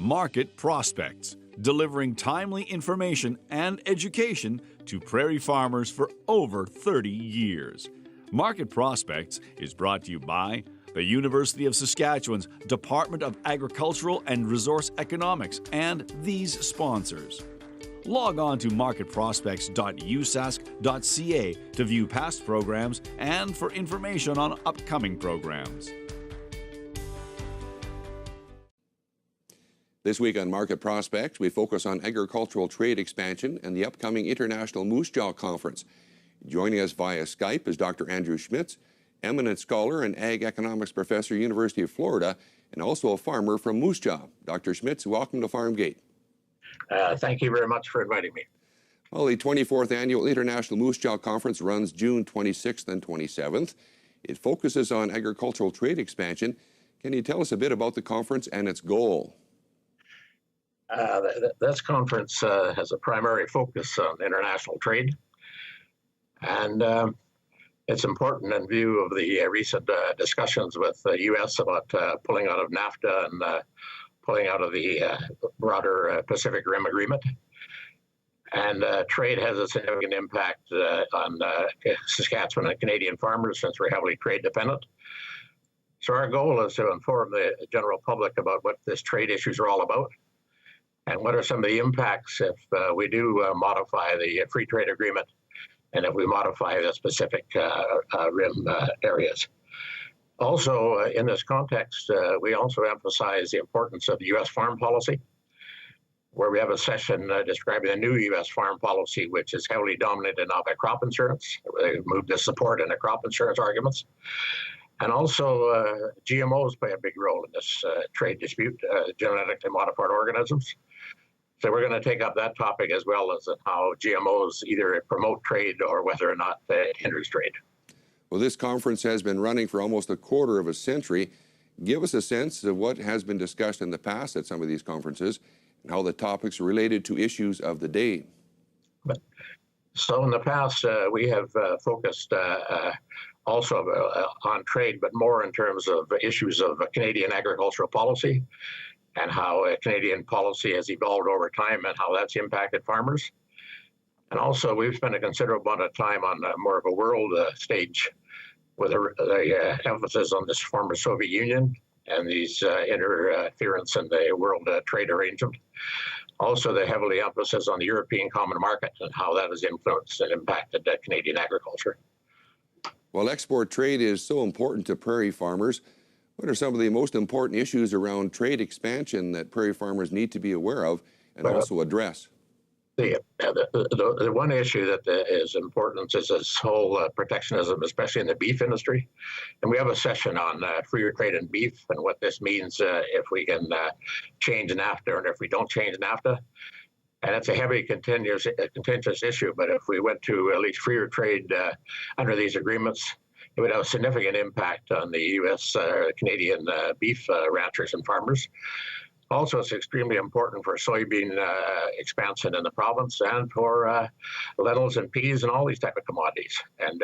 Market Prospects, delivering timely information and education to prairie farmers for over 30 years. Market Prospects is brought to you by the University of Saskatchewan's Department of Agricultural and Resource Economics and these sponsors. Log on to marketprospects.usask.ca to view past programs and for information on upcoming programs. This week on Market Prospects, we focus on agricultural trade expansion and the upcoming International Moose Jaw Conference. Joining us via Skype is Dr. Andrew Schmitz, eminent scholar and ag economics professor, University of Florida, and also a farmer from Moose Jaw. Dr. Schmitz, welcome to Farmgate. Thank you very much for inviting me. Well, the 24th Annual International Moose Jaw Conference runs June 26th and 27th. It focuses on agricultural trade expansion. Can you tell us a bit about the conference and its goal? This conference has a primary focus on international trade, and it's important in view of the recent discussions with the U.S. about pulling out of NAFTA and pulling out of the broader Pacific Rim Agreement. And trade has a significant impact on Saskatchewan and Canadian farmers since we're heavily trade dependent. So our goal is to inform the general public about what this trade issues are all about. And what are some of the impacts if we do modify the free trade agreement and if we modify the specific rim areas. Also, in this context, we also emphasize the importance of the U.S. farm policy, where we have a session describing the new U.S. farm policy, which is heavily dominated now by crop insurance. They moved to support in the crop insurance arguments. And also, GMOs play a big role in this trade dispute, genetically modified organisms. So we're going to take up that topic as well as how GMOs either promote trade or whether or not it hinders trade. Well, this conference has been running for almost a quarter of a century. Give us a sense of what has been discussed in the past at some of these conferences and how the topics are related to issues of the day. So in the past, we have focused also on trade, but more in terms of issues of Canadian agricultural policy and how Canadian policy has evolved over time and how that's impacted farmers. And also, we've spent a considerable amount of time on more of a world stage with the emphasis on this former Soviet Union and these interference in the world trade arrangement. Also, the heavily emphasis on the European Common Market and how that has influenced and impacted Canadian agriculture. While export trade is so important to prairie farmers, what are some of the most important issues around trade expansion that prairie farmers need to be aware of and also address? The one issue that is important is this whole protectionism, especially in the beef industry. And we have a session on freer trade in beef and what this means if we can change NAFTA and if we don't change NAFTA. And it's a heavy contentious issue, but if we went to at least freer trade under these agreements, it would have a significant impact on the U.S. Canadian beef ranchers and farmers. Also, it's extremely important for soybean expansion in the province and for lentils and peas and all these type of commodities. And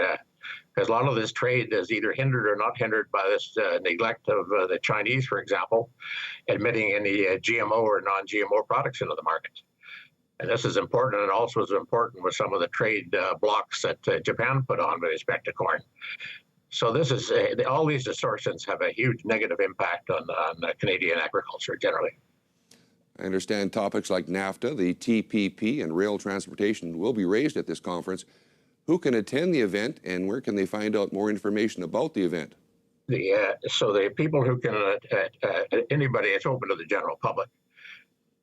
because a lot of this trade is either hindered or not hindered by this neglect of the Chinese, for example, admitting any GMO or non-GMO products into the market. And this is important, and also is important with some of the trade blocks that Japan put on with respect to corn. So this is all these distortions have a huge negative impact on Canadian agriculture generally. I understand topics like NAFTA, the TPP, and rail transportation will be raised at this conference. Who can attend the event, and where can they find out more information about the event? So the people who can, anybody, it's open to the general public.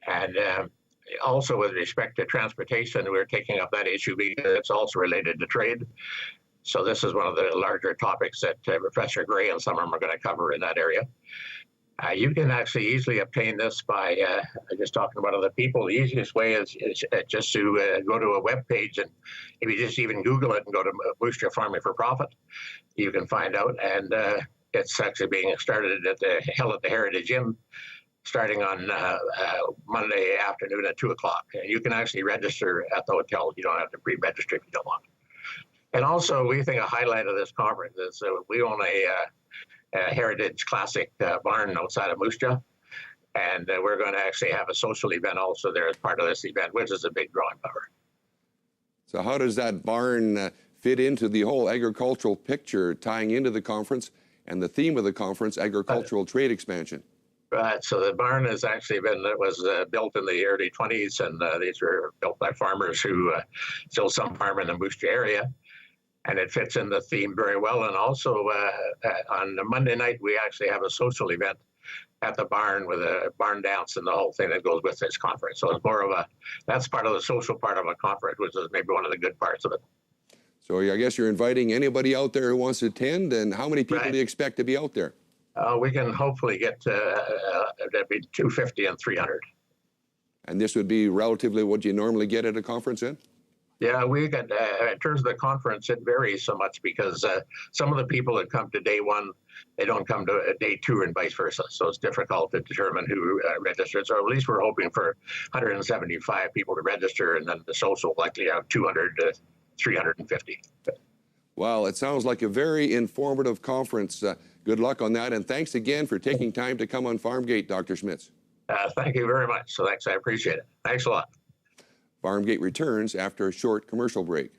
And also with respect to transportation, we're taking up that issue because it's also related to trade. So this is one of the larger topics that Professor Gray and some of them are going to cover in that area. You can actually easily obtain this by just talking about other people. The easiest way is just to go to a web page, and if you just even Google it and go to Moose Jaw Farming for Profit, you can find out. And it's actually being started at the Heritage Inn starting on Monday afternoon at 2 o'clock. And you can actually register at the hotel. You don't have to pre-register if you don't want. And also, we think a highlight of this conference is we own a Heritage Classic barn outside of Moose Jaw. And we're going to actually have a social event also there as part of this event, which is a big drawing power. So how does that barn fit into the whole agricultural picture, tying into the conference and the theme of the conference, agricultural trade expansion? Right. So the barn has actually was built in the early 20s, and these were built by farmers who still some farm in the Moose Jaw area. And it fits in the theme very well. And also on a Monday night, we actually have a social event at the barn with a barn dance and the whole thing that goes with this conference. So it's more of that's part of the social part of a conference, which is maybe one of the good parts of it. So I guess you're inviting anybody out there who wants to attend, and how many people do you expect to be out there? We can hopefully get that'd be 250 and 300. And this would be relatively what you normally get at a conference then? Yeah, we got, in terms of the conference, it varies so much because some of the people that come to day one, they don't come to day two and vice versa. So it's difficult to determine who registers. So at least we're hoping for 175 people to register, and then the social likely have 200 to 350. Well, it sounds like a very informative conference. Good luck on that, and thanks again for taking time to come on Farmgate, Dr. Schmitz. Thank you very much. So thanks, I appreciate it. Thanks a lot. Farmgate returns after a short commercial break.